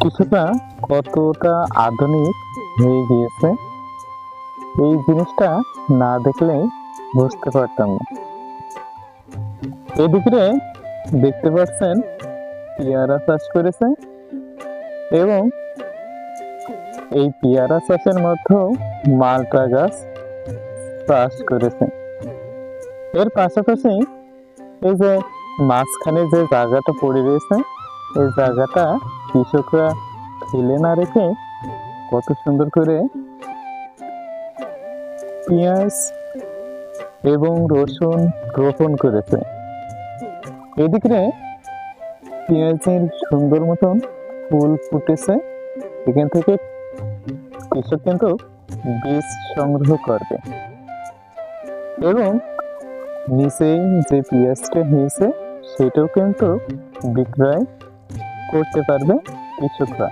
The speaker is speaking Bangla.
কিছুটা কতটা আধুনিক হয়ে গিয়েছে এই জিনিসটা না দেখলে বুঝতে পারতাম না। এদিকে দেখতে পাচ্ছেন পেয়ারা চাষ করেছে এবং এই পেয়ারা চাষের মধ্যেও মালটা গাছ চাষ করেছে। এর পাশাপাশি এই যে মাঝখানে যে জায়গাটা পড়ে রয়েছে এই জায়গাটা কৃষকরা ফেলে না রেখে কত সুন্দর করে পেঁয়াজ এবং রসুন রোপণ করেছে। এদিকে পেঁয়াজের সুন্দর মতন ফুল ফুটেছে, এখান থেকে কৃষক কিন্তু বীজ সংগ্রহ করবে এবং নিচেই যে পেঁয়াজটা হয়েছে সেটাও কিন্তু বিক্রয় করতে পারবে কৃষকরা।